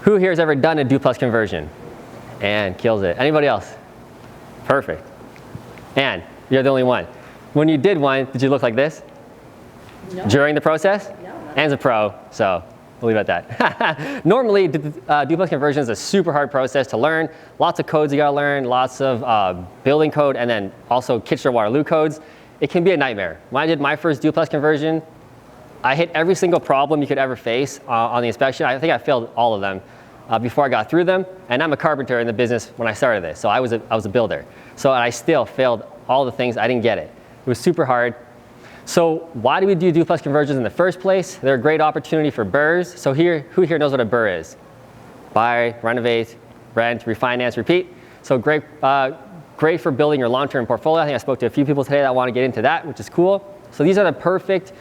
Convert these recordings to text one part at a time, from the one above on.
Who here has ever done a duplex conversion? And kills it. Anybody else? Perfect. And you're the only one. When you did one, did you look like this? No. During the process? No. Anne's a pro, so we'll leave it at that. Normally, duplex conversion is a super hard process to learn. Lots of codes you gotta learn, lots of building code, and then also Kitchener-Waterloo codes. It can be a nightmare. When I did my first duplex conversion, I hit every single problem you could ever face on the inspection. I think I failed all of them before I got through them. And I'm a carpenter in the business when I started this, so I was a builder. So I still failed all the things. I didn't get it. It was super hard. So why do we do duplex conversions in the first place? They're a great opportunity for BRRRRs. So who here knows what a BRRRR is? Buy, renovate, rent, refinance, repeat. So great for building your long-term portfolio. I think I spoke to a few people today that want to get into that, which is cool. So these are the perfect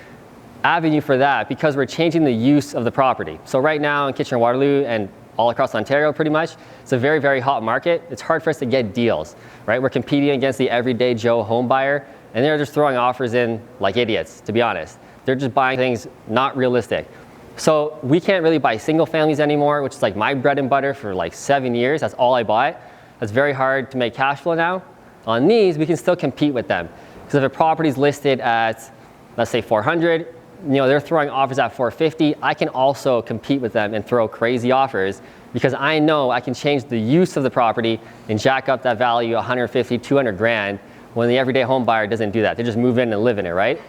avenue for that because we're changing the use of the property. So right now in Kitchener-Waterloo and all across Ontario pretty much, it's a very, very hot market. It's hard for us to get deals, right? We're competing against the everyday Joe home buyer, and they're just throwing offers in like idiots, to be honest. They're just buying things not realistic. So we can't really buy single families anymore, which is like my bread and butter for like 7 years. That's all I bought. That's very hard to make cash flow now. On these, we can still compete with them. Because if a property is listed at, let's say 400, they're throwing offers at 450. I can also compete with them and throw crazy offers because I know I can change the use of the property and jack up that value 150, 200 grand when the everyday home buyer doesn't do that. They just move in and live in it, right?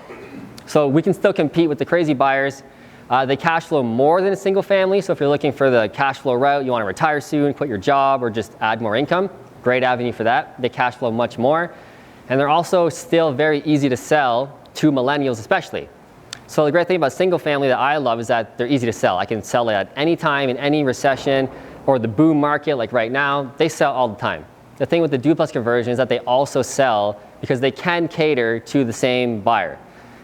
So we can still compete with the crazy buyers. They cash flow more than a single family. So if you're looking for the cash flow route, you want to retire soon, quit your job, or just add more income, great avenue for that. They cash flow much more. And they're also still very easy to sell to millennials especially. So the great thing about single family that I love is that they're easy to sell. I can sell it at any time in any recession or the boom market like right now. They sell all the time. The thing with the duplex conversion is that they also sell because they can cater to the same buyer.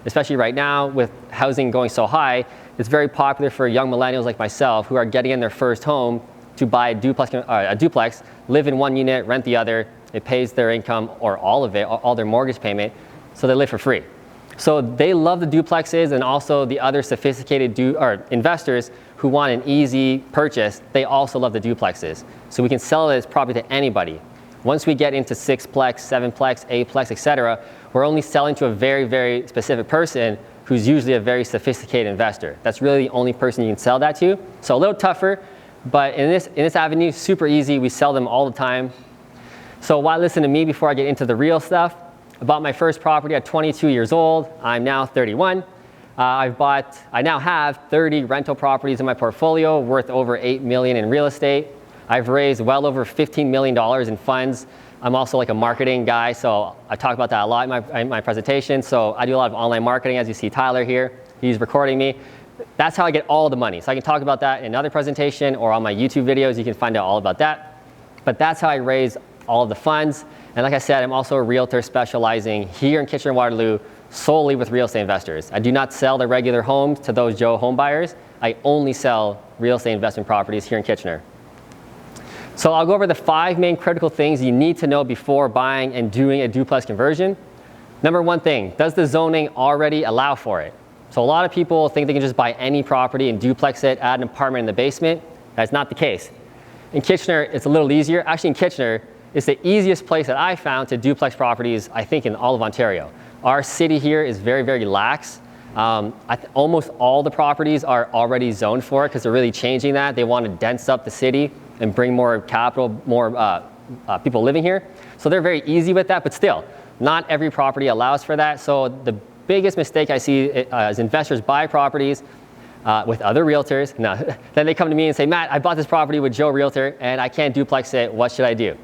Especially right now with housing going so high, it's very popular for young millennials like myself who are getting in their first home to buy a duplex, live in one unit, rent the other. It pays their income or all of it, all their mortgage payment, so they live for free. So they love the duplexes, and also the other sophisticated investors who want an easy purchase, they also love the duplexes. So we can sell this property to anybody. Once we get into 6plex, 7plex, 8plex, etc., we're only selling to a very, very specific person who's usually a very sophisticated investor. That's really the only person you can sell that to. So a little tougher, but in this avenue, super easy. We sell them all the time. So why listen to me before I get into the real stuff? I bought my first property at 22 years old. I'm now 31. I now have 30 rental properties in my portfolio worth over $8 million in real estate. I've raised well over $15 million in funds. I'm also like a marketing guy, so I talk about that a lot in my presentation. So I do a lot of online marketing, as you see Tyler here. He's recording me. That's how I get all the money. So I can talk about that in another presentation or on my YouTube videos. You can find out all about that. But that's how I raise all of the funds. And like I said, I'm also a realtor specializing here in Kitchener-Waterloo solely with real estate investors. I do not sell the regular homes to those Joe home buyers. I only sell real estate investment properties here in Kitchener. So I'll go over the 5 main critical things you need to know before buying and doing a duplex conversion. Number 1 thing, does the zoning already allow for it? So a lot of people think they can just buy any property and duplex it, add an apartment in the basement. That's not the case. In Kitchener, it's a little easier. Actually, in Kitchener, it's the easiest place that I found to duplex properties, I think, in all of Ontario. Our city here is very, very lax. Almost all the properties are already zoned for it because they're really changing that. They want to dense up the city and bring more capital, more people living here. So they're very easy with that, but still, not every property allows for that. So the biggest mistake I see is investors buy properties with other realtors. No, then they come to me and say, Matt, I bought this property with Joe Realtor and I can't duplex it. What should I do?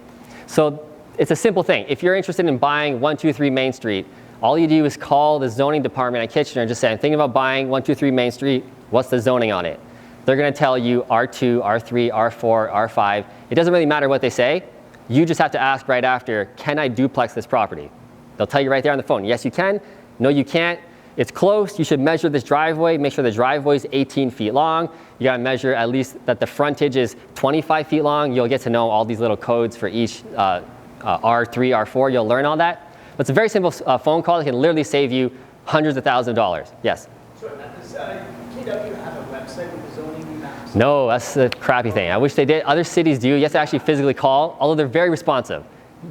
So it's a simple thing. If you're interested in buying 123 Main Street, all you do is call the zoning department at Kitchener and just say, I'm thinking about buying 123 Main Street. What's the zoning on it? They're going to tell you R2, R3, R4, R5. It doesn't really matter what they say. You just have to ask right after, can I duplex this property? They'll tell you right there on the phone, yes, you can. No, you can't. It's close. You should measure this driveway. Make sure the driveway is 18 feet long. You got to measure at least that the frontage is 25 feet long. You'll get to know all these little codes for each R3, R4. You'll learn all that. But it's a very simple phone call that can literally save you hundreds of thousands of dollars. Yes? Sure. Does KW have a website with the zoning maps? No, that's the crappy thing. I wish they did. Other cities do. You have to actually physically call, although they're very responsive.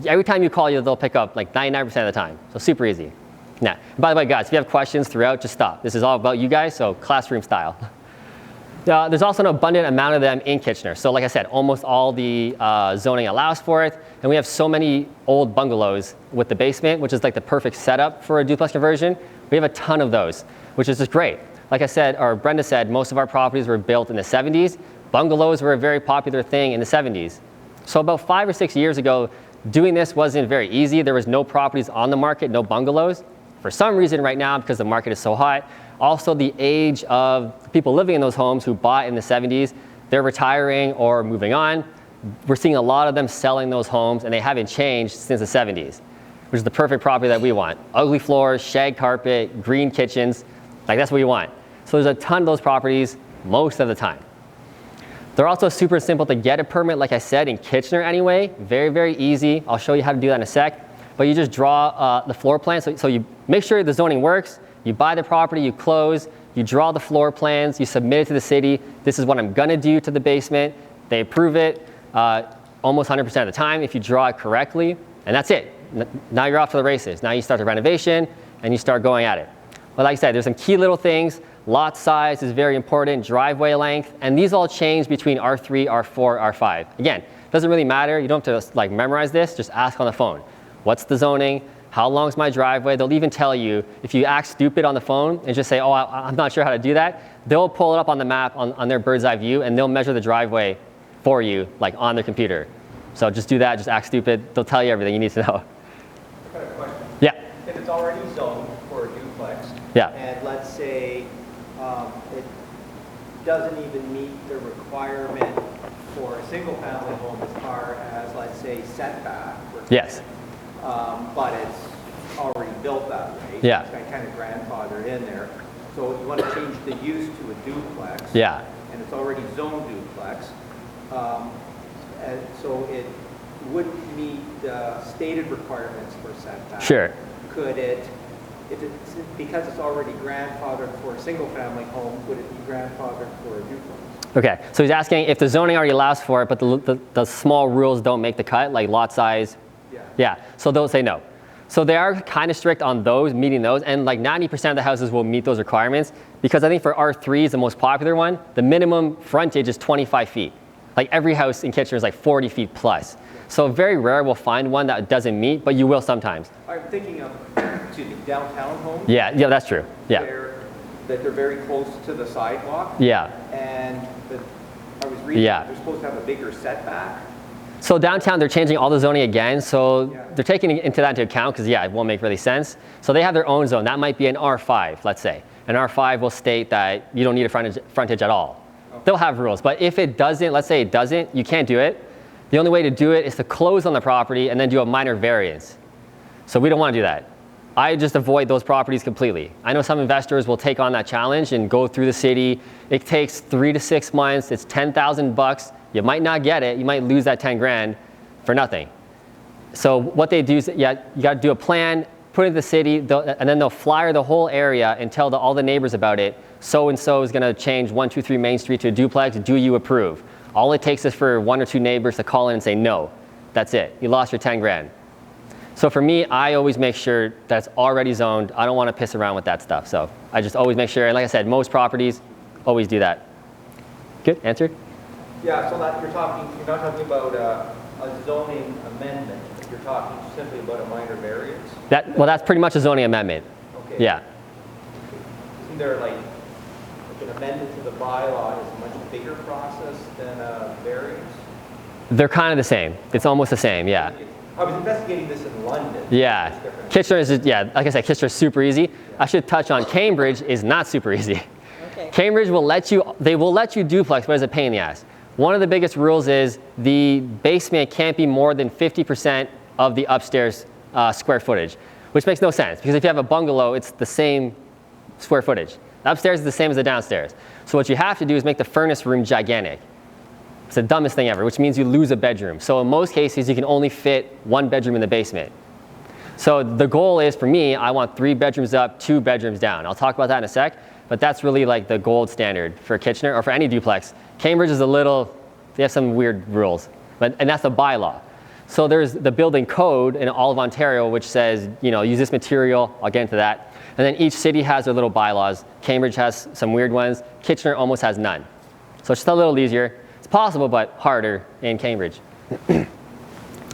Every time you call, they'll pick up like 99% of the time. So super easy. Now, by the way, guys, if you have questions throughout, just stop. This is all about you guys, so classroom style. There's also an abundant amount of them in Kitchener. So like I said, almost all the zoning allows for it. And we have so many old bungalows with the basement, which is like the perfect setup for a duplex conversion. We have a ton of those, which is just great. Like I said, or Brenda said, most of our properties were built in the 70s. Bungalows were a very popular thing in the 70s. So about 5 or 6 years ago, doing this wasn't very easy. There was no properties on the market, no bungalows. For some reason right now, because the market is so hot, also the age of people living in those homes who bought in the 70s, they're retiring or moving on. We're seeing a lot of them selling those homes, and they haven't changed since the 70s, which is the perfect property that we want. Ugly floors, shag carpet, green kitchens, like that's what we want. So there's a ton of those properties most of the time. They're also super simple to get a permit, like I said, in Kitchener anyway. Very, very easy. I'll show you how to do that in a sec. But you just draw the floor plan. So you make sure the zoning works. You buy the property, you close, you draw the floor plans, you submit it to the city. This is what I'm gonna do to the basement. They approve it almost 100% of the time if you draw it correctly. And that's it. Now you're off to the races. Now you start the renovation and you start going at it. But like I said, there's some key little things. Lot size is very important, driveway length, and these all change between R3, R4, R5. Again, doesn't really matter. You don't have to like memorize this, just ask on the phone. What's the zoning? How long is my driveway? They'll even tell you, if you act stupid on the phone and just say, oh, I'm not sure how to do that, they'll pull it up on the map on their bird's eye view, and they'll measure the driveway for you, like on their computer. So just do that, just act stupid. They'll tell you everything you need to know. I've got a question. Yeah. If it's already zoned for a duplex, yeah. and let's say it doesn't even meet the requirement for a single family home as far as, let's say, setback. Yes. But it's already built that way. Yeah. It's kind of grandfathered in there. So you want to change the use to a duplex. Yeah. And it's already zoned duplex. And so it wouldn't meet the stated requirements for setback. Sure. Could it, if it's, because it's already grandfathered for a single family home, would it be grandfathered for a duplex? Okay, so he's asking if the zoning already allows for it, but the small rules don't make the cut, like lot size. Yeah, so they'll say no. So they are kind of strict on those, meeting those, and like 90% of the houses will meet those requirements, because I think for R3 is the most popular one, the minimum frontage is 25 feet. Like every house in Kitchener is like 40 feet plus. So very rare we'll find one that doesn't meet, but you will sometimes. I'm thinking of, excuse me, downtown homes. Yeah, that's true, yeah. That they're very close to the sidewalk. Yeah. And I was reading, they're supposed to have a bigger setback. So downtown, they're changing all the zoning again. So they're taking into that into account because, it won't make really sense. So they have their own zone. That might be an R5, let's say. An R5 will state that you don't need a frontage at all. Okay. They'll have rules. But if it doesn't, let's say it doesn't, you can't do it. The only way to do it is to close on the property and then do a minor variance. So we don't want to do that. I just avoid those properties completely. I know some investors will take on that challenge and go through the city. It takes 3 to 6 months. It's $10,000. You might not get it. You might lose that 10 grand for nothing. So what they do is, you got to do a plan, put it in the city, and then they'll flyer the whole area and tell all the neighbors about it. So-and-so is going to change 123 Main Street to a duplex. Do you approve? All it takes is for 1 or 2 neighbors to call in and say no. That's it. You lost your 10 grand. So for me, I always make sure that's already zoned. I don't want to piss around with that stuff. So I just always make sure. And like I said, most properties always do that. Good, answered? Yeah, so that you're not talking about a zoning amendment. You're talking simply about a minor variance. Well, that's pretty much a zoning amendment. Okay. Yeah. Isn't there like an amendment to the bylaw is a much bigger process than a variance? They're kind of the same. It's almost the same, yeah. I was investigating this in London. Yeah. Kitchener is, like I said, Kitchener is super easy. Yeah. I should touch on Cambridge is not super easy. Okay. Cambridge will let you duplex, but it's a pain in the ass. One of the biggest rules is the basement can't be more than 50% of the upstairs square footage, which makes no sense because if you have a bungalow, it's the same square footage. The upstairs is the same as the downstairs. So what you have to do is make the furnace room gigantic. It's the dumbest thing ever, which means you lose a bedroom. So in most cases, you can only fit 1 bedroom in the basement. So the goal is, for me, I want 3 bedrooms up, 2 bedrooms down. I'll talk about that in a sec, but that's really like the gold standard for Kitchener or for any duplex. Cambridge is they have some weird rules, and that's the bylaw. So there's the building code in all of Ontario, which says, use this material. I'll get into that. And then each city has their little bylaws. Cambridge has some weird ones. Kitchener almost has none. So it's just a little easier. It's possible, but harder in Cambridge.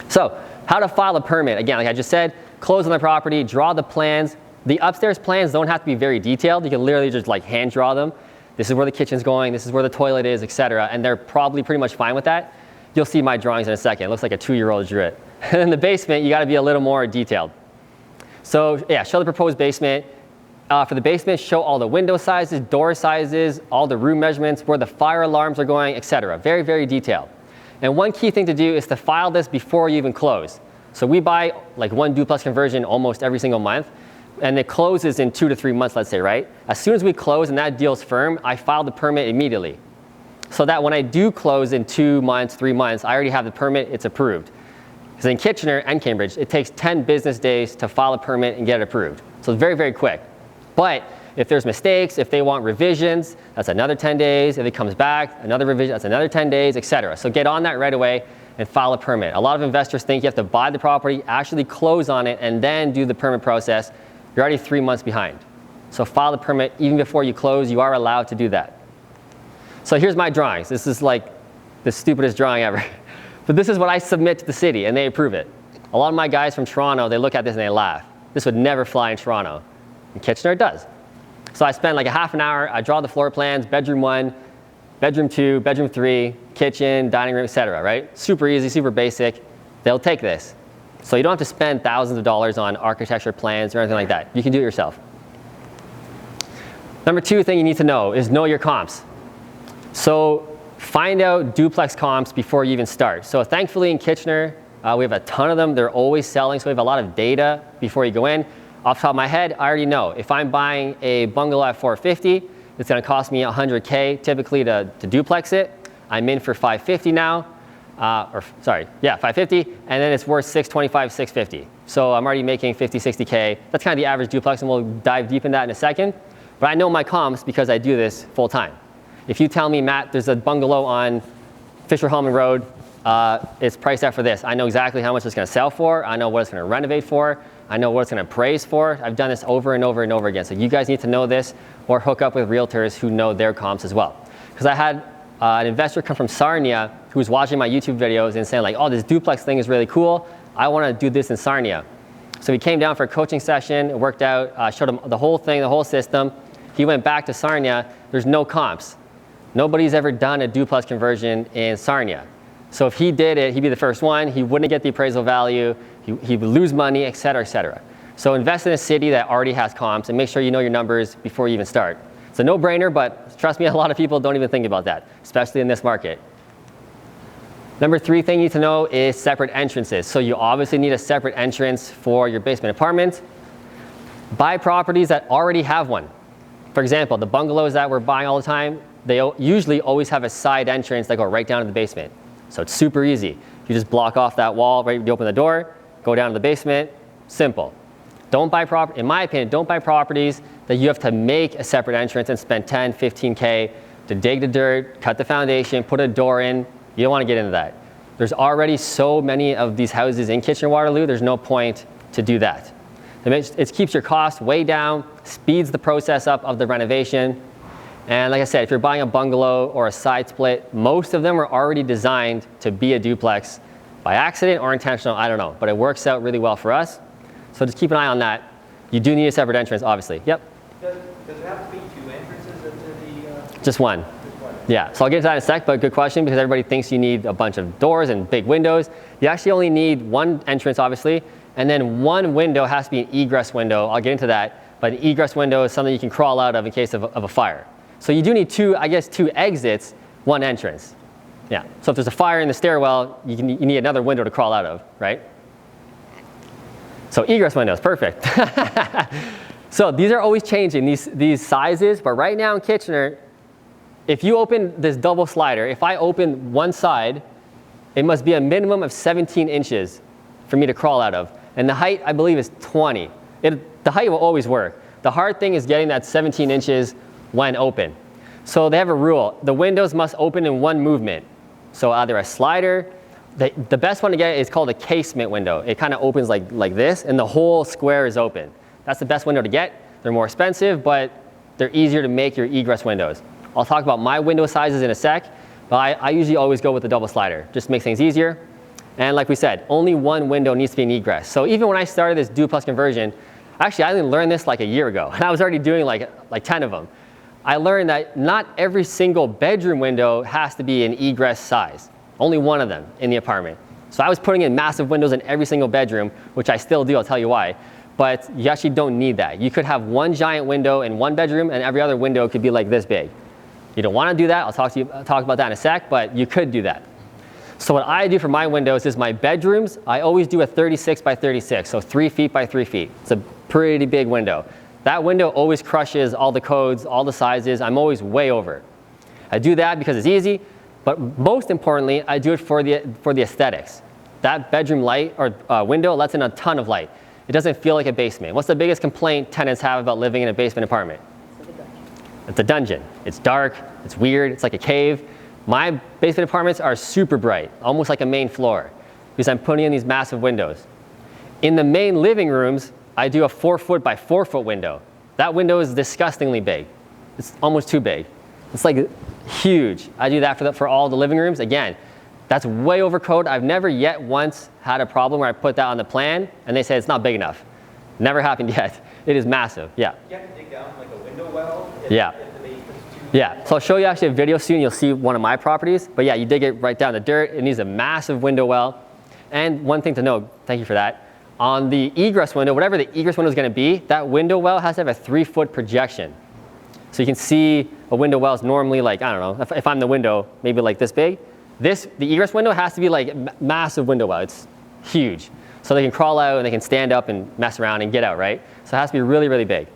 So how to file a permit. Again, like I just said, close on the property, draw the plans. The upstairs plans don't have to be very detailed. You can literally just hand draw them. This is where the kitchen's going. This is where the toilet is, etc. And they're probably pretty much fine with that. You'll see my drawings in a second. It looks like a 2-year-old drew it. And in the basement, you got to be a little more detailed. So yeah, show the proposed basement. For the basement, show all the window sizes, door sizes, all the room measurements, where the fire alarms are going, etc. Very, very detailed. And one key thing to do is to file this before you even close. So we buy like one duplex conversion almost every single month, and it closes in 2 to 3 months, let's say, right? As soon as we close and that deal's firm, I file the permit immediately. So that when I do close in 2 months, 3 months, I already have the permit, it's approved. Because in Kitchener and Cambridge, it takes 10 business days to file a permit and get it approved. So it's very, very quick. But if there's mistakes, if they want revisions, that's another 10 days. If it comes back, another revision, that's another 10 days, etc. So get on that right away and file a permit. A lot of investors think you have to buy the property, actually close on it, and then do the permit process. You're already 3 months behind. So file the permit even before you close. You are allowed to do that. So here's my drawings. This is like the stupidest drawing ever. But this is what I submit to the city, and they approve it. A lot of my guys from Toronto, they look at this and they laugh. This would never fly in Toronto. In Kitchener, it does. So I spend like a half an hour. I draw the floor plans, bedroom 1, bedroom 2, bedroom 3, kitchen, dining room, etc. Right? Super easy, super basic. They'll take this. So you don't have to spend thousands of dollars on architecture plans or anything like that. You can do it yourself. Number 2 thing you need to know is know your comps. So find out duplex comps before you even start. So thankfully in Kitchener, we have a ton of them. They're always selling, so we have a lot of data before you go in. Off the top of my head, I already know. If I'm buying a bungalow at $450, it's going to cost me $100K typically to duplex it. I'm in for $550 now. $550, and then it's worth $625, $650. So I'm already making $50, $60K. That's kind of the average duplex, and we'll dive deep in that in a second. But I know my comps because I do this full time. If you tell me, Matt, there's a bungalow on Fisher-Hallman Road, it's priced out for this. I know exactly how much it's going to sell for. I know what it's going to renovate for. I know what it's going to appraise for. I've done this over and over and over again. So you guys need to know this, or hook up with realtors who know their comps as well. Because I had an investor come from Sarnia who was watching my YouTube videos and saying like, oh, this duplex thing is really cool. I want to do this in Sarnia. So he came down for a coaching session. It worked out. Showed him the whole thing, the whole system. He went back to Sarnia. There's no comps. Nobody's ever done a duplex conversion in Sarnia. So if he did it, he'd be the first one. He wouldn't get the appraisal value. He would lose money, et cetera, et cetera. So invest in a city that already has comps and make sure you know your numbers before you even start. It's a no-brainer, but trust me, a lot of people don't even think about that, especially in this market. Number 3 thing you need to know is separate entrances. So you obviously need a separate entrance for your basement apartment. Buy properties that already have one. For example, the bungalows that we're buying all the time, they usually always have a side entrance that go right down to the basement. So it's super easy. You just block off that wall, right? You open the door, go down to the basement, simple. Don't buy in my opinion, don't buy properties that you have to make a separate entrance and spend 10, 15K to dig the dirt, cut the foundation, put a door in. You don't want to get into that. There's already so many of these houses in Kitchener-Waterloo, there's no point to do that. It keeps your costs way down, speeds the process up of the renovation. And like I said, if you're buying a bungalow or a side split, most of them are already designed to be a duplex by accident or intentional, I don't know. But it works out really well for us. So just keep an eye on that. You do need a separate entrance, obviously. Yep? Does it have to be 2 entrances into the... Just one. Yeah, so I'll get to that in a sec, but good question because everybody thinks you need a bunch of doors and big windows. You actually only need 1 entrance, obviously, and then 1 window has to be an egress window. I'll get into that, but an egress window is something you can crawl out of in case of a fire. So you do need 2 exits, 1 entrance. Yeah, so if there's a fire in the stairwell, you need another window to crawl out of, right? So egress windows, perfect. So these are always changing, these sizes, but right now in Kitchener, if you open this double slider, if I open one side, it must be a minimum of 17 inches for me to crawl out of. And the height, I believe, is 20. The height will always work. The hard thing is getting that 17 inches when open. So they have a rule. The windows must open in one movement. So either a slider, the best one to get is called a casement window. It kind of opens like this, and the whole square is open. That's the best window to get. They're more expensive, but they're easier to make your egress windows. I'll talk about my window sizes in a sec, but I usually always go with the double slider. Just makes things easier. And like we said, only one window needs to be an egress. So even when I started this duplex conversion, actually I only learned this like a year ago, and I was already doing like 10 of them. I learned that not every single bedroom window has to be an egress size. Only one of them in the apartment. So I was putting in massive windows in every single bedroom, which I still do, I'll tell you why. But you actually don't need that. You could have one giant window in one bedroom and every other window could be like this big. You don't want to do that, I'll talk about that in a sec, but you could do that. So what I do for my windows is my bedrooms, I always do a 36 by 36, so 3 feet by 3 feet. It's a pretty big window. That window always crushes all the codes, all the sizes. I'm always way over. I do that because it's easy, but most importantly, I do it for the aesthetics. That bedroom light or window lets in a ton of light. It doesn't feel like a basement. What's the biggest complaint tenants have about living in a basement apartment? It's a dungeon. It's dark, it's weird, it's like a cave. My basement apartments are super bright, almost like a main floor, because I'm putting in these massive windows. In the main living rooms, I do a 4 foot by 4 foot window. That window is disgustingly big. It's almost too big. It's like huge. I do that for all the living rooms. Again, that's way over code. I've never yet once had a problem where I put that on the plan and they say it's not big enough. Never happened yet. It is massive, yeah. You have to dig down like a window well if, yeah. if the basement's too Yeah, so I'll show you actually a video soon. You'll see one of my properties. But yeah, you dig it right down the dirt. It needs a massive window well. And one thing to note, thank you for that. On the egress window, whatever the egress window is going to be, that window well has to have a 3 foot projection. So you can see a window well is normally like, I don't know, if I'm the window, maybe like this big. The egress window has to be like a massive window well. It's huge. So they can crawl out and they can stand up and mess around and get out, right? So it has to be really, really big.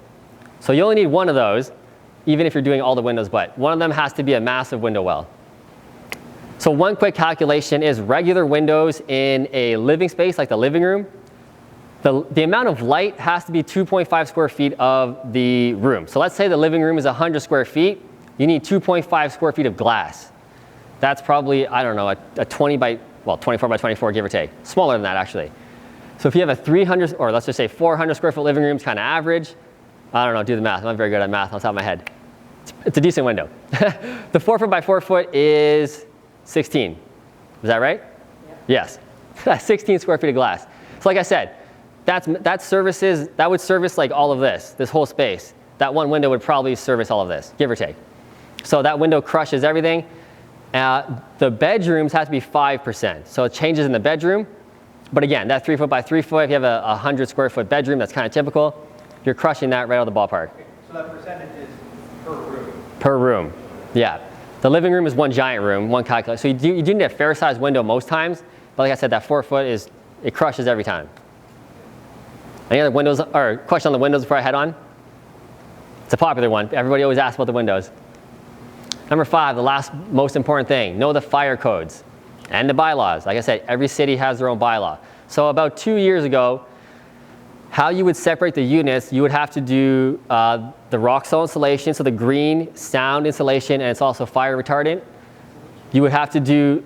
So you only need one of those, even if you're doing all the windows, but one of them has to be a massive window well. So one quick calculation is regular windows in a living space, like the living room. The amount of light has to be 2.5 square feet of the room. So let's say the living room is 100 square feet. You need 2.5 square feet of glass. That's probably, I don't know, a 24 by 24, give or take. Smaller than that, actually. So if you have a 300, or let's just say 400 square foot living room, it's kind of average. I don't know, do the math. I'm not very good at math on top of my head. It's a decent window. The 4 foot by 4 foot is 16. Is that right? Yeah. Yes. 16 square feet of glass. So like I said, that would service like all of this whole space. That one window would probably service all of this, give or take. So that window crushes everything. The bedrooms have to be 5%. So it changes in the bedroom. But again, that 3 foot by 3 foot, if you have a 100 square foot bedroom, that's kind of typical. You're crushing that right out of the ballpark. Okay. So that percentage is per room? Per room, yeah. The living room is one giant room, one calculator. So you do need a fair sized window most times. But like I said, that 4 foot it crushes every time. Any other windows, or question on the windows before I head on? It's a popular one. Everybody always asks about the windows. Number 5, the last most important thing, know the fire codes and the bylaws. Like I said, every city has their own bylaw. So about 2 years ago, how you would separate the units, you would have to do the rock salt insulation, so the green sound insulation, and it's also fire retardant. You would have to do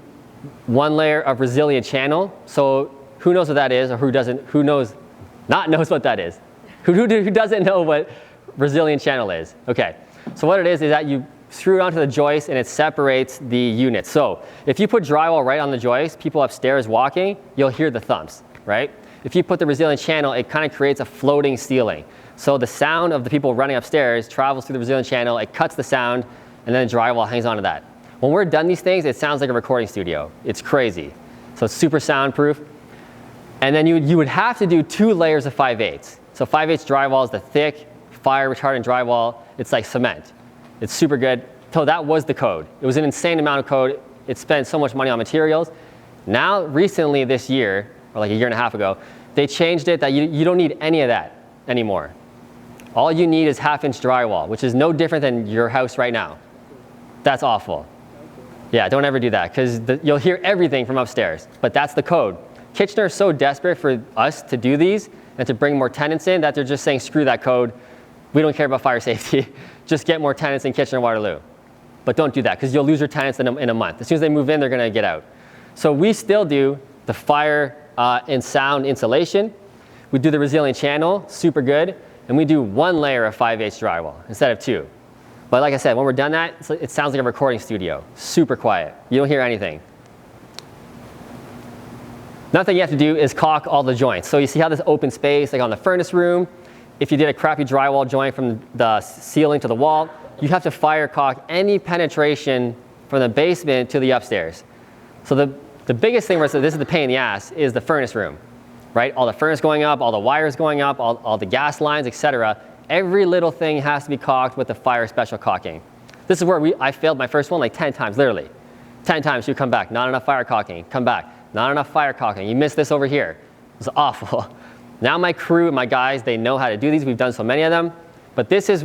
1 layer of resilient channel. So who knows what that is, or who knows what that is? Who doesn't know what resilient channel is? Okay, so what it is that you screw it onto the joist and it separates the units. So if you put drywall right on the joist, people upstairs walking, you'll hear the thumps, right? If you put the resilient channel, it kind of creates a floating ceiling. So the sound of the people running upstairs travels through the resilient channel, it cuts the sound, and then the drywall hangs onto that. When we're done these things, it sounds like a recording studio. It's crazy. So it's super soundproof. And then you would have to do 2 layers of 5/8. So 5/8 drywall is the thick, fire retardant drywall. It's like cement. It's super good. So that was the code. It was an insane amount of code. It spent so much money on materials. Now, recently this year, or like a year and a half ago, they changed it that you don't need any of that anymore. All you need is 1/2-inch drywall, which is no different than your house right now. That's awful. Yeah, don't ever do that, because you'll hear everything from upstairs. But that's the code. Kitchener is so desperate for us to do these and to bring more tenants in that they're just saying, screw that code. We don't care about fire safety. Just get more tenants in Kitchener, Waterloo. but don't do that because you'll lose your tenants in a month. As soon as they move in, they're going to get out. So we still do the fire and sound insulation. We do the resilient channel, super good, and we do 1 layer of 5/8 drywall instead of 2. But like I said, when we're done that, it sounds like a recording studio. Super quiet. You don't hear anything. Another thing you have to do is caulk all the joints. So you see how this open space, like on the furnace room, if you did a crappy drywall joint from the ceiling to the wall, you have to fire caulk any penetration from the basement to the upstairs. So the biggest thing, where this is the pain in the ass, is the furnace room, right? All the furnace going up, all the wires going up, all the gas lines, etc. Every little thing has to be caulked with the fire special caulking. This is where I failed my first one like 10 times, literally. 10 times you come back, not enough fire caulking, come back, not enough fire caulking. You missed this over here. It was awful. Now my crew, my guys, they know how to do these. We've done so many of them. But this is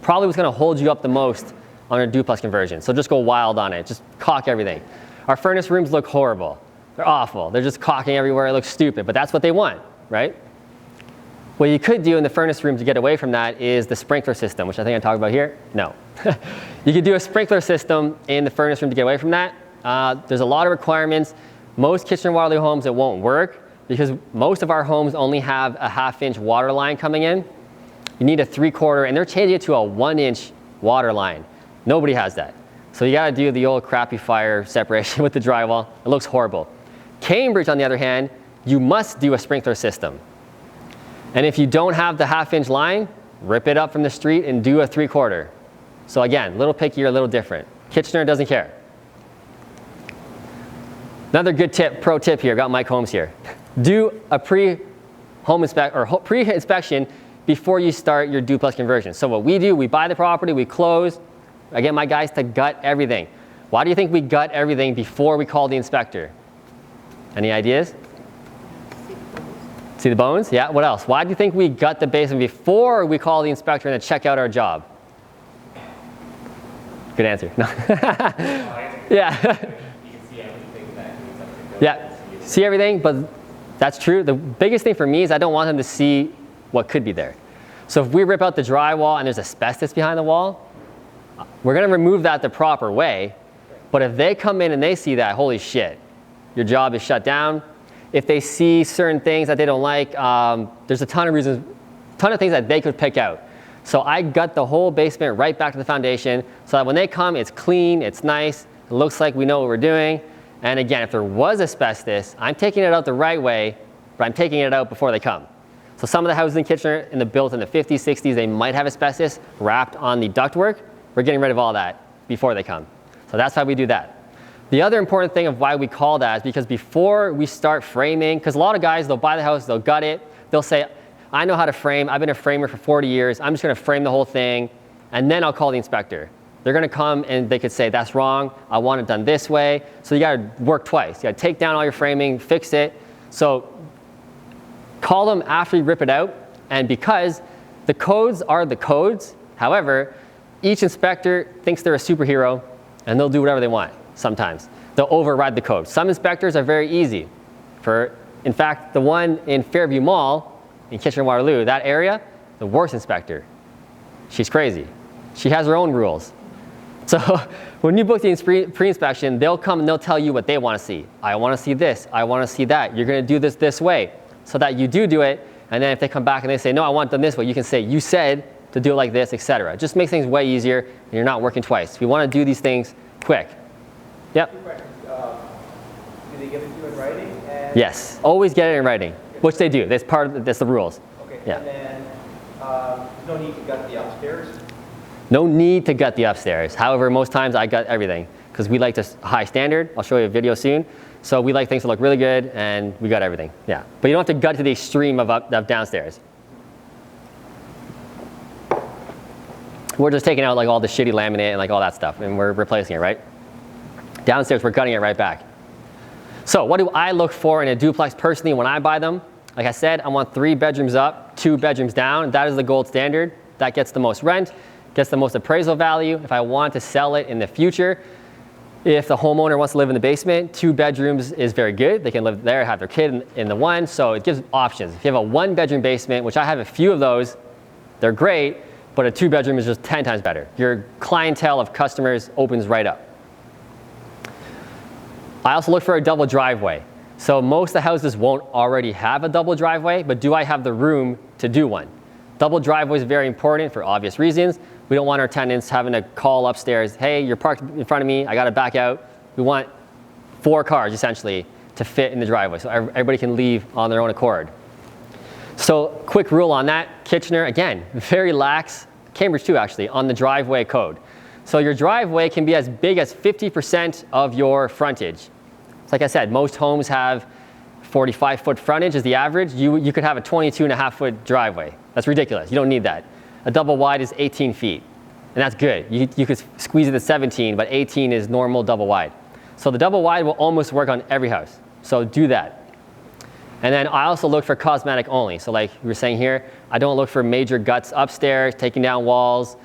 probably what's going to hold you up the most on a duplex conversion. So just go wild on it. Just caulk everything. Our furnace rooms look horrible. They're awful. They're just caulking everywhere. It looks stupid. But that's what they want, right? What you could do in the furnace room to get away from that is the sprinkler system, which I think I talked about here. No. You could do a sprinkler system in the furnace room to get away from that. There's a lot of requirements. Most Kitchener Waterloo homes, it won't work because most of our homes only have a 1/2-inch water line coming in. You need a 3/4, and they're changing it to a 1-inch water line. Nobody has that. So you gotta do the old crappy fire separation with the drywall. It looks horrible. Cambridge, on the other hand, you must do a sprinkler system. And if you don't have the 1/2-inch line, rip it up from the street and do a 3/4. So again, a little pickier, a little different. Kitchener doesn't care. Another good tip, pro tip here, got Mike Holmes here. Do a pre-inspection before you start your duplex conversion. So what we do, we buy the property, we close. I get my guys to gut everything. Why do you think we gut everything before we call the inspector? Any ideas? See the bones? Yeah, what else? Why do you think we gut the basement before we call the inspector and then check out our job? Good answer. No. Yeah. Yeah, see everything, but that's true. The biggest thing for me is I don't want them to see what could be there. So if we rip out the drywall and there's asbestos behind the wall, we're gonna remove that the proper way. But if they come in and they see that, holy shit, your job is shut down. If they see certain things that they don't like, there's a ton of things that they could pick out. So I gut the whole basement right back to the foundation so that when they come, it's clean, it's nice, it looks like we know what we're doing. And again, if there was asbestos, I'm taking it out the right way, but I'm taking it out before they come. So some of the houses in Kitchener built in the 50s, 60s, they might have asbestos wrapped on the ductwork. We're getting rid of all that before they come. So that's why we do that. The other important thing of why we call that is because before we start framing, because a lot of guys, they'll buy the house, they'll gut it, they'll say, I know how to frame, I've been a framer for 40 years, I'm just gonna frame the whole thing, and then I'll call the inspector. They're gonna come and they could say, that's wrong, I want it done this way. So you gotta work twice. You gotta take down all your framing, fix it. So call them after you rip it out, and because the codes are the codes, however, each inspector thinks they're a superhero and they'll do whatever they want sometimes. They'll override the code. Some inspectors are very easy. In fact, the one in Fairview Mall in Kitchener Waterloo, that area, the worst inspector. She's crazy. She has her own rules. So when you book the pre-inspection, they'll come and they'll tell you what they want to see. I want to see this, I want to see that. You're going to do this way so that you do it. And then if they come back and they say, no, I want it done this way, you can say, you said to do it like this, etc. It just makes things way easier and you're not working twice. We want to do these things quick. Yep. Do they give it to you in writing? Yes, always get it in writing, which they do. That's the rules. Okay, yeah. And then no need to gut the upstairs? No need to gut the upstairs. However, most times I gut everything because we like this high standard. I'll show you a video soon. So we like things to look really good and we gut everything. Yeah, but you don't have to gut to the extreme of downstairs. We're just taking out like all the shitty laminate and like all that stuff and we're replacing it, right? Downstairs, we're gutting it right back. So what do I look for in a duplex personally when I buy them? Like I said, I want 3 bedrooms up, 2 bedrooms down. That is the gold standard. That gets the most rent, gets the most appraisal value. If I want to sell it in the future, if the homeowner wants to live in the basement, 2 bedrooms is very good. They can live there, have their kid in the one, so it gives options. If you have a 1-bedroom basement, which I have a few of those, they're great. but a 2-bedroom is just 10 times better. Your clientele of customers opens right up. I also look for a double driveway. So most of the houses won't already have a double driveway, but do I have the room to do one? Double driveway is very important for obvious reasons. We don't want our tenants having to call upstairs, hey, you're parked in front of me, I gotta back out. We want 4 cars essentially to fit in the driveway so everybody can leave on their own accord. So quick rule on that, Kitchener, again, very lax, Cambridge too actually, on the driveway code. So your driveway can be as big as 50% of your frontage. So like I said, most homes have 45-foot frontage is the average. You could have a 22.5-foot driveway. That's ridiculous, you don't need that. A double wide is 18 feet, and that's good. You could squeeze it to 17, but 18 is normal double wide. So the double wide will almost work on every house, so do that. And then I also look for cosmetic only. So like we were saying here, I don't look for major guts upstairs, taking down walls,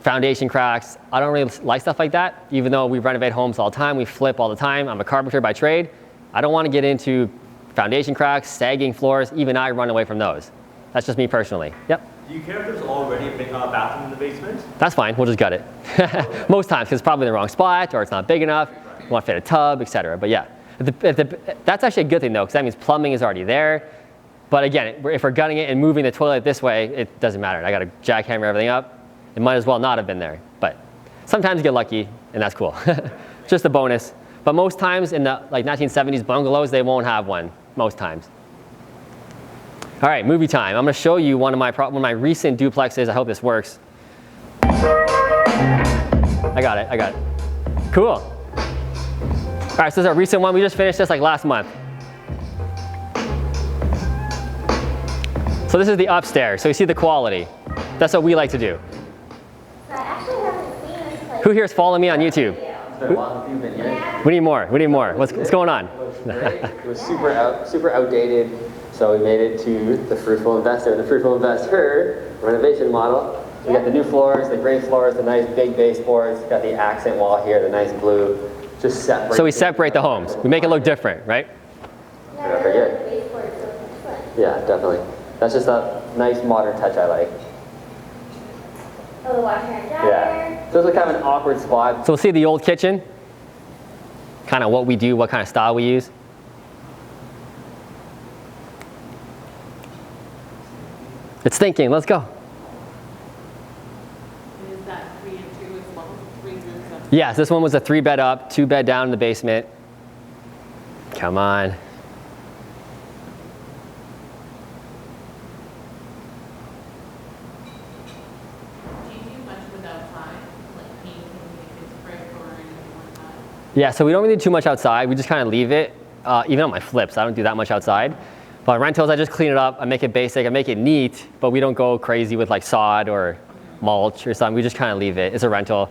foundation cracks. I don't really like stuff like that, even though we renovate homes all the time, we flip all the time. I'm a carpenter by trade. I don't want to get into foundation cracks, sagging floors, even I run away from those. That's just me personally. Yep. Do you care if there's already a bathroom in the basement? That's fine, we'll just gut it. Most times, because it's probably in the wrong spot, or it's not big enough, you want to fit a tub, etc. But yeah, that's actually a good thing though, because that means plumbing is already there. But again, if we're gutting it and moving the toilet this way, it doesn't matter. I got to jackhammer everything up. It might as well not have been there. But sometimes you get lucky, and that's cool. Just a bonus. But most times in the like 1970s bungalows, they won't have one, most times. All right, movie time. I'm going to show you one of my recent duplexes. I hope this works. I got it. Cool. All right, so this is our recent one. We just finished this like last month. So this is the upstairs. So you see the quality. That's what we like to do. I actually haven't seen this place. Who here is following me on YouTube? We need more. What's going on? It was super outdated, so we made it to the Fruitful Investor. The Fruitful Investor renovation model. We got the new floors, the gray floors, the nice big baseboards. Got the accent wall here, the nice blue. Just separate. So we separate the homes. We make it look different, right? Yeah, very good. the baseboard is so excellent. Yeah, definitely. That's just a nice modern touch I like. Oh, the washer and dryer. Yeah. So it's kind of an awkward spot. So we'll see the old kitchen. Kind of what we do, what kind of style we use. It's thinking, let's go. Is that 3 and 2 as well? 3 rooms up? Yes, this one was a 3-bed up, 2-bed down in the basement. Come on. Do you do much with outside, like painting if it's brick or anything like that? Yeah, so we don't really do too much outside. We just kind of leave it. Even on my flips, I don't do that much outside. But rentals, I just clean it up. I make it basic. I make it neat, but we don't go crazy with like sod or mulch or something. We just kind of leave it. It's a rental.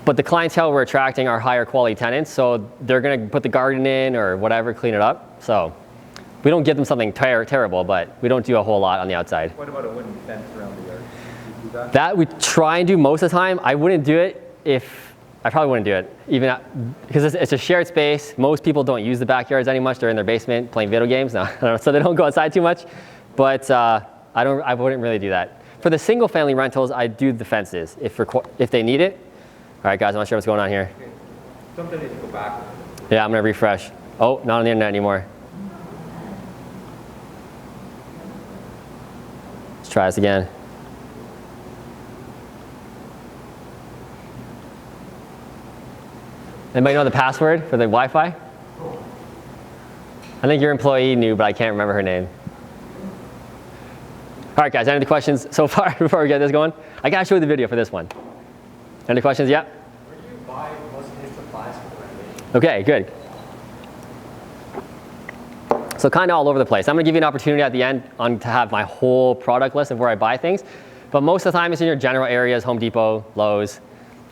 But the clientele we're attracting are higher quality tenants, so they're going to put the garden in or whatever, clean it up. So we don't give them something terrible, but we don't do a whole lot on the outside. What about a wooden fence around the yard? Do you do that? That we try and do most of the time. I wouldn't do it I probably wouldn't do it, even because it's a shared space. Most people don't use the backyards any much. They're in their basement playing video games, so they don't go outside too much. But I wouldn't really do that. For the single family rentals, I do the fences if they need it. All right, guys, I'm not sure what's going on here. Okay. Something needs to go back. Yeah, I'm gonna refresh. Oh, not on the internet anymore. Let's try this again. Anybody know the password for the Wi-Fi? I think your employee knew, but I can't remember her name. All right, guys, any questions so far before we get this going? I gotta show you the video for this one. Any questions? Yeah? Where do you buy most of your supplies for the renovation? Okay, good. So kind of all over the place. I'm gonna give you an opportunity at the end to have my whole product list of where I buy things. But most of the time it's in your general areas, Home Depot, Lowe's,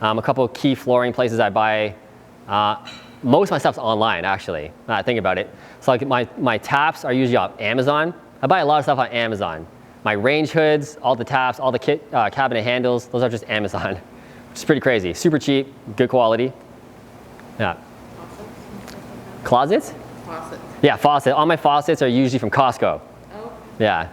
a couple of key flooring places I buy. Most of my stuff's online, actually, now I think about it. So like my taps are usually on Amazon. I buy a lot of stuff on Amazon. My range hoods, all the taps, all the cabinet handles, those are just Amazon. Which is pretty crazy. Super cheap, good quality. Yeah. Closets? Faucet. Yeah, faucet. All my faucets are usually from Costco. Oh. Yeah.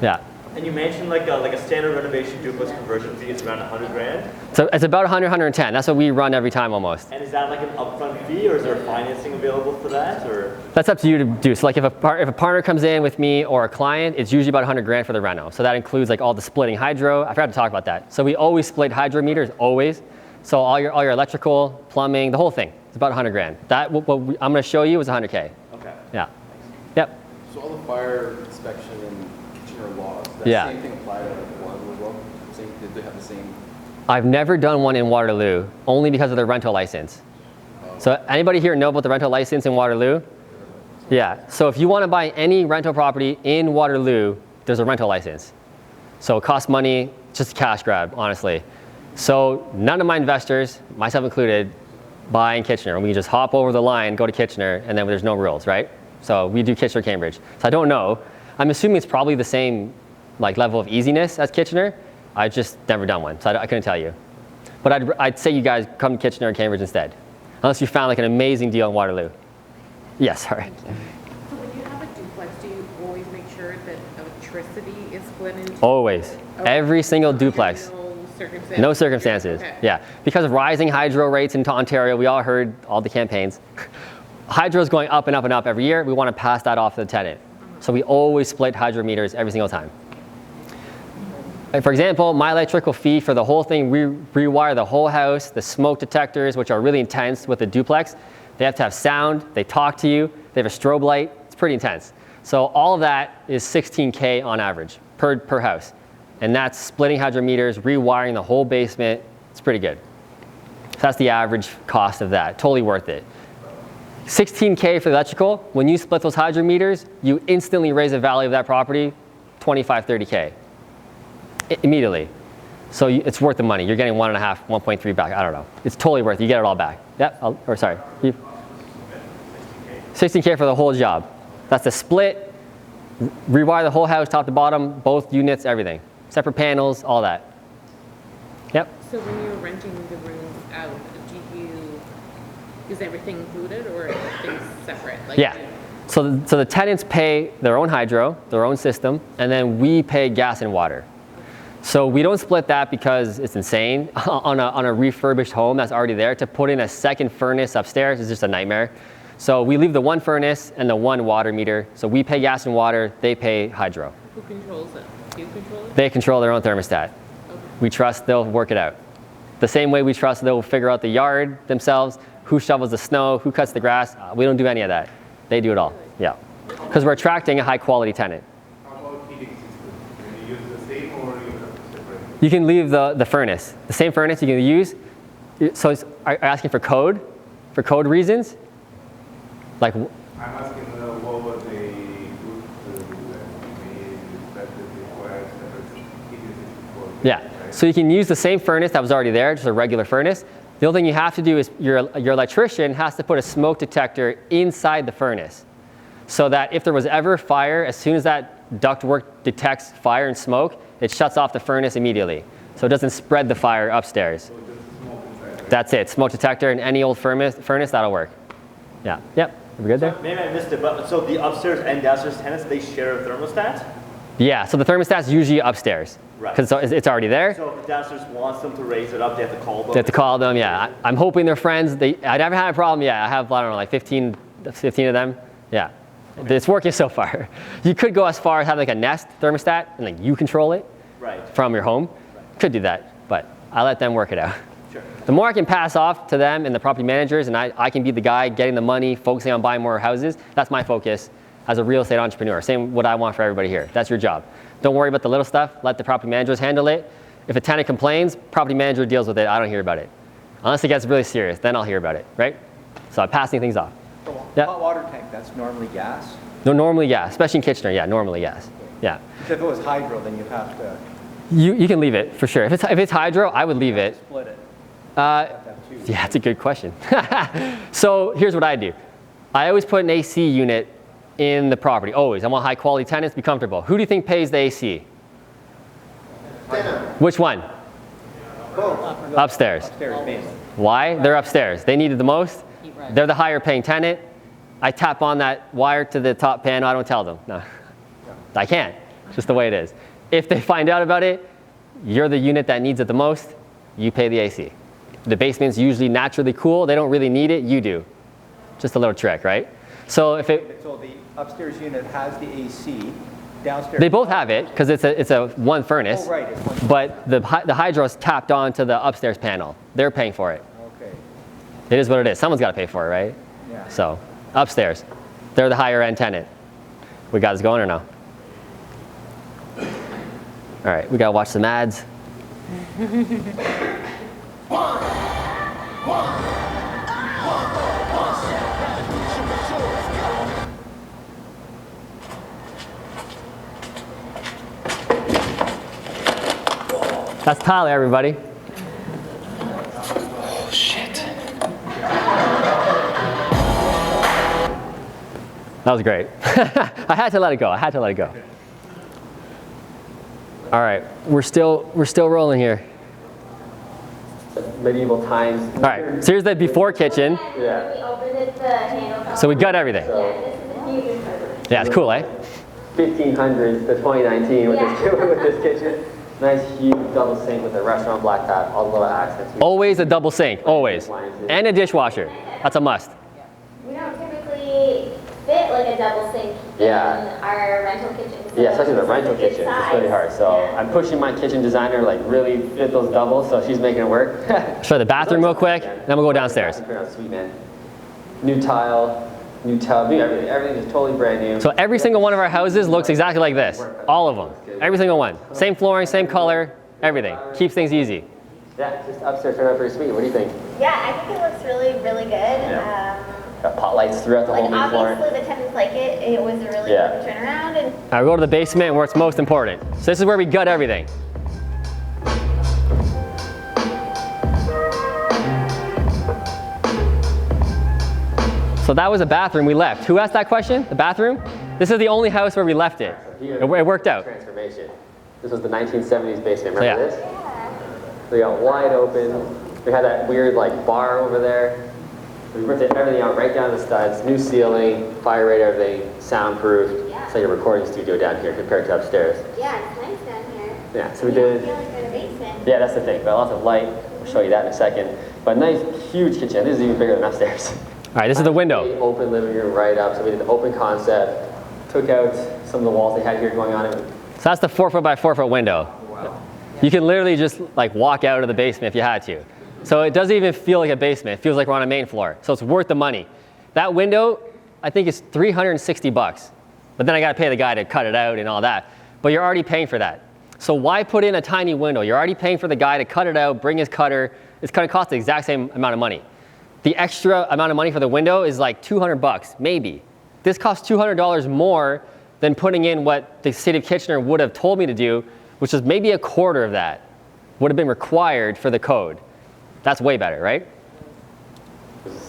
Yeah. And you mentioned like a standard renovation duplex conversion fee is around 100 grand. So it's about 100, 110. That's what we run every time almost. And is that like an upfront fee, or is there financing available for that, or? That's up to you to do. So like if a partner comes in with me or a client, it's usually about 100 grand for the reno. So that includes like all the splitting hydro. I forgot to talk about that. So we always split hydro meters, always. So all your electrical, plumbing, the whole thing. It's about 100 grand. That what I'm going to show you is 100K. Okay. Yeah. Yep. So all the fire inspection and Kitchener laws, that Yeah. same thing apply to Waterloo as well? Did they have the same? I've never done one in Waterloo, only because of the rental license. So anybody here know about the rental license in Waterloo? Yeah. So if you want to buy any rental property in Waterloo, there's a rental license. So it costs money, just a cash grab, honestly. So none of my investors, myself included, buy in Kitchener. We just hop over the line, go to Kitchener, and then there's no rules, right? So we do Kitchener, Cambridge. So I don't know. I'm assuming it's probably the same like level of easiness as Kitchener. I've just never done one, so I couldn't tell you. But I'd say you guys come to Kitchener or Cambridge instead, unless you found like an amazing deal in Waterloo. Yes, sorry. So when you have a duplex, do you always make sure that electricity is split into? Always. Every single duplex. No circumstances? No circumstances. Okay. Yeah. Because of rising hydro rates into Ontario, we all heard all the campaigns. Hydro is going up and up and up every year. We want to pass that off to the tenant. So we always split hydro meters every single time. Like for example, my electrical fee for the whole thing, we rewire the whole house, the smoke detectors, which are really intense with the duplex. They have to have sound, they talk to you, they have a strobe light. It's pretty intense. So all of that is 16K on average per house. And that's splitting hydro meters, rewiring the whole basement. It's pretty good. So that's the average cost of that. Totally worth it. 16K for the electrical. When you split those hydro meters, you instantly raise the value of that property 25, 30K. Immediately. So it's worth the money. You're getting 1.5, 1.3 back. I don't know. It's totally worth it. You get it all back. Yep. Sorry. 16K for the whole job. That's the split, rewire the whole house, top to bottom, both units, everything. Separate panels, all that. Yep. So when you're renting the rooms out, is everything included or is things separate? Like Yeah. So the tenants pay their own hydro, their own system, and then we pay gas and water. So we don't split that because it's insane. on a refurbished home that's already there, to put in a second furnace upstairs is just a nightmare. So we leave the one furnace and the one water meter. So we pay gas and water, they pay hydro. Who controls it? Do you control it? They control their own thermostat. Okay. We trust they'll work it out. The same way we trust they'll figure out the yard themselves, who shovels the snow, who cuts the grass. We don't do any of that. They do it all. Yeah. Because we're attracting a high quality tenant. How about heating system? Can you use the same or you have to separate? You can leave the furnace. The same furnace you can use. So are you asking for code? For code reasons? Like, I'm asking what were the groups that require separate heating system for? yeah. So you can use the same furnace that was already there, just a regular furnace. The only thing you have to do is your electrician has to put a smoke detector inside the furnace, so that if there was ever fire, as soon as that ductwork detects fire and smoke, it shuts off the furnace immediately, so it doesn't spread the fire upstairs. That's it, smoke detector and any old furnace, that'll work. Yeah, yep, are we good there? Maybe I missed it, but so the upstairs and downstairs tenants, they share a thermostat? Yeah, so the thermostat's usually upstairs, Right. because it's already there. So if the downstairs wants them to raise it up, they have to call them? They have to call them, yeah. I'm hoping they're friends. I never had a problem yet. I have, I don't know, like 15 of them. Yeah, it's working so far. You could go as far as having like a Nest thermostat and like you control it Right. from your home. Could do that, but I let them work it out. Sure. The more I can pass off to them and the property managers, and I can be the guy getting the money, focusing on buying more houses, that's my focus as a real estate entrepreneur. Same what I want for everybody here. That's your job. Don't worry about the little stuff. Let the property managers handle it. If a tenant complains, property manager deals with it. I don't hear about it. Unless it gets really serious, then I'll hear about it, right? So I'm passing things off. So Yeah. hot water tank, that's normally gas? No, normally gas, especially in Kitchener. Yeah, normally gas. Yeah. Because if it was hydro, then you have to You can leave it for sure. If it's hydro, I would leave it. split it. Uh, yeah, it's a good question. So here's what I do. I always put an AC unit in the property, always. I want high quality tenants, be comfortable. Who do you think pays the AC? Which one? Upstairs. Upstairs basement. Why? They're upstairs. They need it the most. They're the higher paying tenant. I tap on that wire to the top panel. I don't tell them. No, I can't. It's just the way it is. if they find out about it, you're the unit that needs it the most, you pay the AC. The basement's usually naturally cool, they don't really need it, you do. Just a little trick, right? So if it, So the upstairs unit has the AC, downstairs. they both have it, because it's a one furnace, Oh, right, it's one. but the hydro's tapped onto the upstairs panel. They're paying for it. Okay, It is what it is. Someone's got to pay for it, right? yeah. So, upstairs. They're the higher end tenant. We got this going or no? All right, we got to watch some ads. That's Tyler, everybody. Oh, shit. That was great. I had to let it go. I had to let it go. All right, we're still rolling here. Medieval times. All right, so here's the before kitchen. Yeah. We opened it, the handle. So we got everything. Yeah, this is a huge improvement. Yeah, it's cool, eh? 1500s to 2019 with Yeah. with this kitchen. Nice huge double sink with a restaurant blacktop, all the little accents. Always a double sink, always. And a dishwasher. That's a must. We don't typically fit like a double sink Yeah. in our rental kitchen. So Yeah, especially the this is rental a good kitchen. It's size. really hard. So Yeah. I'm pushing my kitchen designer like really fit those doubles, so she's making it work. Show the bathroom real quick, then we'll go downstairs. Sweet man. New tile, new tub, new everything. Everything is totally brand new. So every single one of our houses looks exactly like this. All of them. Every single one. Same flooring, same color, everything. Keeps things easy. Yeah, just upstairs turned out pretty sweet. What do you think? Yeah, I think it looks really, really good. Got pot lights throughout the Like whole new floor. obviously the tenants like it. It was a really Yeah. good turnaround, and All right, we go to the basement where it's most important. So this is where we gut everything. So that was a bathroom we left. Who asked that question? The bathroom? This is the only house where we left it. It worked out. Transformation. This was the 1970s basement. Remember Yeah. this? We got wide open. We had that weird like bar over there. We ripped everything out right down to the studs. New ceiling, fire rate, everything, soundproof. Yeah. It's like a recording studio down here compared to upstairs. yeah, it's nice down here. Yeah, so we You don't did. feel like you're in a basement. Yeah, that's the thing. We got lots of light. I'll show you that in a second. But nice, huge kitchen. This is even bigger than upstairs. All right, this is the window. Open living room right up. So we did the open concept. Took out some of the walls they had here going on. So that's the 4 foot by 4 foot window. You can literally just like walk out of the basement if you had to. So it doesn't even feel like a basement. It feels like we're on a main floor. So it's worth the money. That window, I think is $360. But then I gotta pay the guy to cut it out and all that. But you're already paying for that. So why put in a tiny window? You're already paying for the guy to cut it out, bring his cutter. It's gonna cost the exact same amount of money. The extra amount of money for the window is like $200, maybe. This costs $200 more than putting in what the city of Kitchener would have told me to do, which is maybe a quarter of that would have been required for the code. That's way better, right?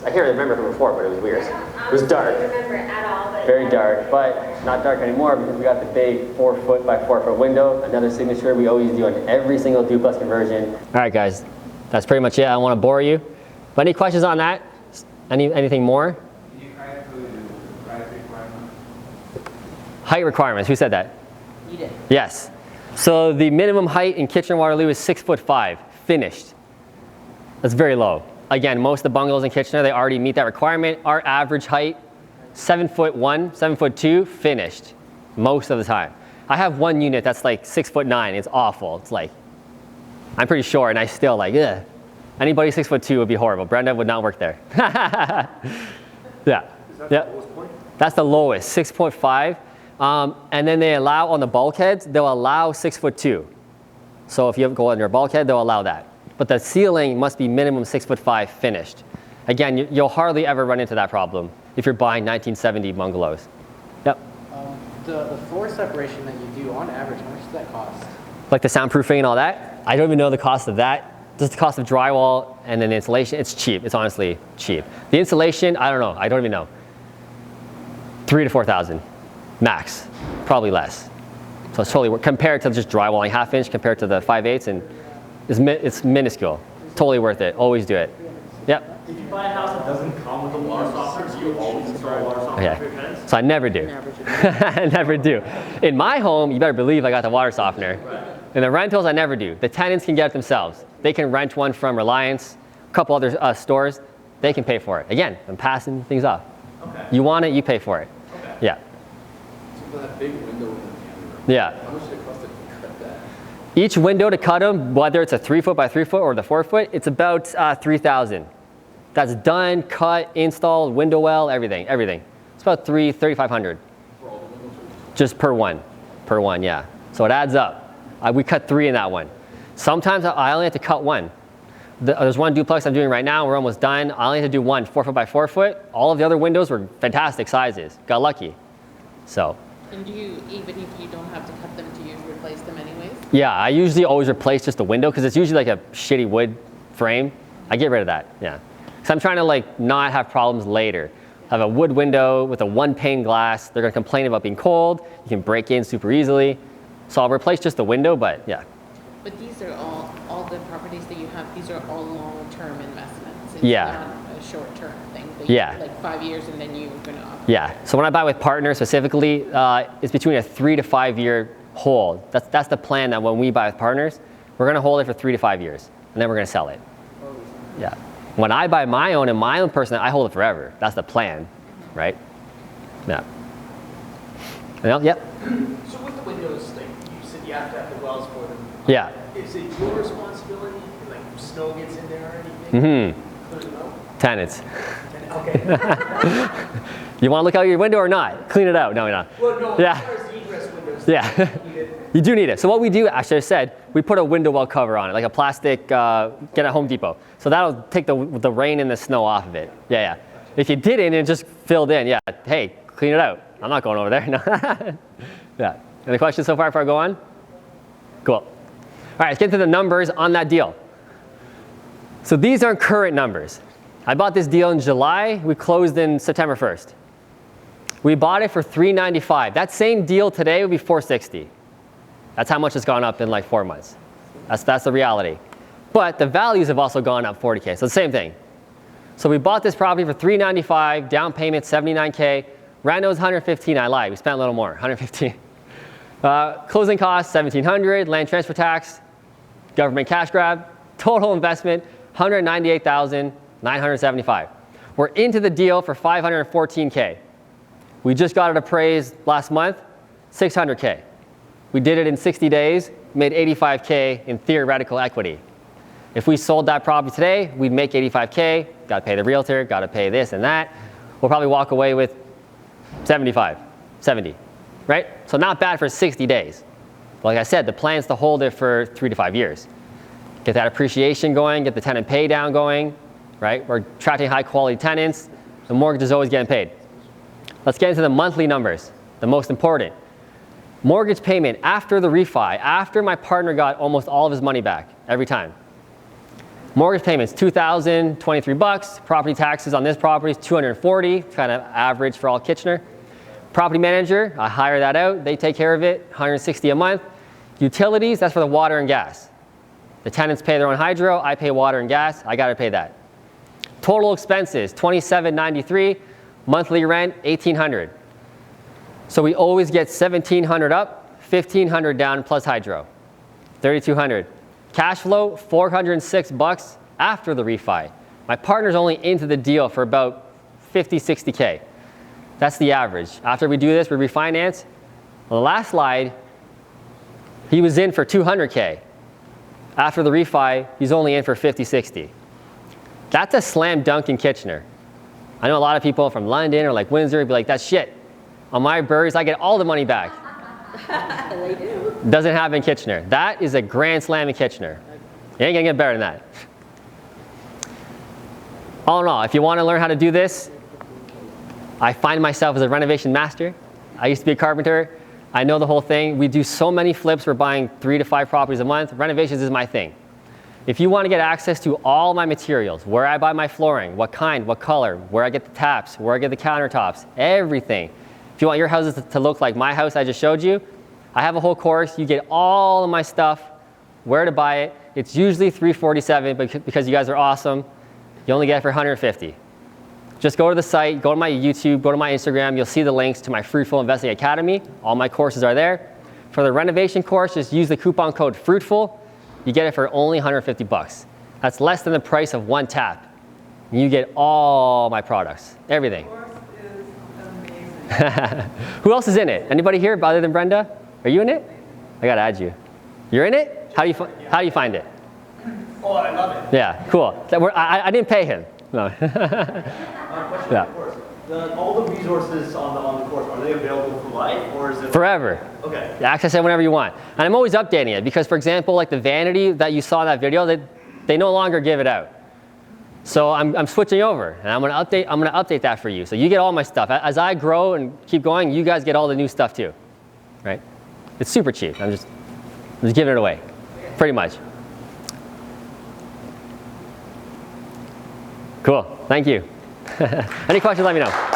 I can't remember from before, but it was weird. It was dark. I don't remember it at all, but Very dark, but not dark anymore because we got the big 4 foot by 4 foot window. Another signature we always do on every single duplex conversion. All right, guys, that's pretty much it. I don't want to bore you. But any questions on that? Anything more? Can you kind of do the height requirement? Height requirements, who said that? You did. Yes. So the minimum height in Kitchener-Waterloo is 6'5", finished. That's very low. Again, most of the bungalows in Kitchener, they already meet that requirement. Our average height, 7'1", 7'2", finished, most of the time. I have one unit that's like 6'9", it's awful. It's like, I'm pretty short and I still like, ugh. Anybody 6'2" would be horrible. Brenda would not work there. Yeah. Is that Yeah. the lowest point? That's the lowest, 6.5. And then they allow on the bulkheads, they'll allow 6'2". So if you go on your bulkhead, they'll allow that. But the ceiling must be minimum 6'5" finished. Again, you'll hardly ever run into that problem if you're buying 1970 bungalows. Yep. The floor separation that you do, on average, how much does that cost? Like the soundproofing and all that. I don't even know the cost of that. Just the cost of drywall and then the insulation. It's cheap. It's honestly cheap. The insulation, I don't know. I don't even know. 3,000 to 4,000 max, probably less. So it's totally compared to just drywalling 1/2 inch compared to the 5/8, and it's minuscule. Totally worth it. Always do it. Yep. If you buy a house that doesn't come with a water softener, do you always install a water softener for your tenants? So I never do. I never do. In my home, you better believe I got the water softener. In the rentals, I never do. The tenants can get it themselves. They can rent one from Reliance, a couple other stores. They can pay for it. Again, I'm passing things off. Okay. You want it, you pay for it. Okay. Yeah. So for that big window in the family room, Yeah. how much did it cost to cut that? Each window to cut them, whether it's a 3 foot by 3 foot or the 4 foot, it's about $3,000. That's done, cut, installed, window well, everything. It's about $3,500. For all the windows? Just per one, yeah. So it adds up. We cut 3 in that one. Sometimes I only have to cut 1. There's one duplex I'm doing right now. We're almost done. I only have to do 1 4 foot by 4 foot. All of the other windows were fantastic sizes. Got lucky. So. And do you, even if you don't have to cut them, do you replace them anyways? Yeah, I usually always replace just the window because it's usually like a shitty wood frame. I get rid of that, yeah. So I'm trying to like not have problems later. I have a wood window with a 1 pane glass. They're gonna complain about being cold. You can break in super easily. So I'll replace just the window, but yeah. But these are all the properties that you have, these are all long-term investments. It's Yeah. not a short-term thing. That Yeah. Like 5 years and then you're gonna operate. Yeah, so when I buy with partners specifically, it's between a 3 to 5 year hold. That's the plan that when we buy with partners, we're gonna hold it for 3 to 5 years, and then we're gonna sell it. Yeah. When I buy my own and my own person, I hold it forever. That's the plan, right? Yeah. Yep. So with the windows, like you said, you have to have the wells for them. Yeah. Is it your responsibility, like if snow gets in there or anything? Clear them out? Tenants. Okay. You wanna look out your window or not? Clean it out. No, no. Well, no, Yeah. as far as the egress windows. Yeah. You need it. You do need it. So what we do, actually I said, we put a window well cover on it, like a plastic, get at Home Depot. So that'll take the rain and the snow off of it. Yeah, yeah. If you didn't and it just filled in, yeah, hey, clean it out. I'm not going over there. No. Yeah. Any questions so far before I go on? Cool. All right, let's get into the numbers on that deal. So these aren't current numbers. I bought this deal in July. We closed in September 1st. We bought it for $395. That same deal today would be $460. That's how much it's gone up in like 4 months. That's the reality. But the values have also gone up 40K, so the same thing. So we bought this property for $395, down payment $79K, rent was $115, I lied, we spent a little more, $115. Closing costs $1,700, land transfer tax, government cash grab, total investment $198,975. We're into the deal for $514K. We just got it appraised last month, $600K. We did it in 60 days, made $85K in theoretical equity. If we sold that property today, we'd make $85K, gotta pay the realtor, gotta pay this and that. We'll probably walk away with 75, 70, right? So not bad for 60 days. But like I said, the plan is to hold it for 3 to 5 years. Get that appreciation going, get the tenant pay down going, right? We're attracting high quality tenants, the mortgage is always getting paid. Let's get into the monthly numbers, the most important. Mortgage payment after the refi, after my partner got almost all of his money back every time. Mortgage payments, $2,023. Property taxes on this property is $240, kind of average for all Kitchener. Property manager, I hire that out. They take care of it, $160 a month. Utilities, that's for the water and gas. The tenants pay their own hydro, I pay water and gas, I gotta pay that. Total expenses, $2,793. Monthly rent, $1,800. So we always get $1,700 up, $1,500 down plus hydro, $3,200. Cash flow, $406 after the refi. My partner's only into the deal for about 50, 60K. That's the average. After we do this, we refinance. On the last slide, he was in for 200K. After the refi, he's only in for 50, 60. That's a slam dunk in Kitchener. I know a lot of people from London or like Windsor would be like, that's shit. On my birds, I get all the money back. They do. Doesn't happen in Kitchener. That is a grand slam in Kitchener. You ain't gonna get better than that. All in all, if you wanna learn how to do this, I find myself as a renovation master. I used to be a carpenter. I know the whole thing. We do so many flips. We're buying 3 to 5 properties a month. Renovations is my thing. If you want to get access to all my materials, where I buy my flooring, what kind, what color, where I get the taps, where I get the countertops, everything. If you want your houses to look like my house I just showed you, I have a whole course. You get all of my stuff, where to buy it. It's usually $347 because you guys are awesome. You only get it for 150. Just go to the site, go to my YouTube, go to my Instagram. You'll see the links to my Fruitful Investing Academy. All my courses are there. For the renovation course, just use the coupon code Fruitful. You get it for only 150 bucks. That's less than the price of one tap. You get all my products, everything. Who else is in it? Anybody here other than Brenda? Are you in it? I gotta add you. You're in it? How do you find it? Oh, I love it. Yeah, cool. I didn't pay him. No. Question Yeah. on the course. All the resources on the course, are they available for life, or is it? Forever. Okay. Access it whenever you want. And I'm always updating it because, for example, like the vanity that you saw in that video, they no longer give it out. So I'm switching over, and I'm gonna update that for you. So you get all my stuff. As I grow and keep going, you guys get all the new stuff too, right? It's super cheap. I'm just giving it away, pretty much. Cool, thank you. Any questions, let me know.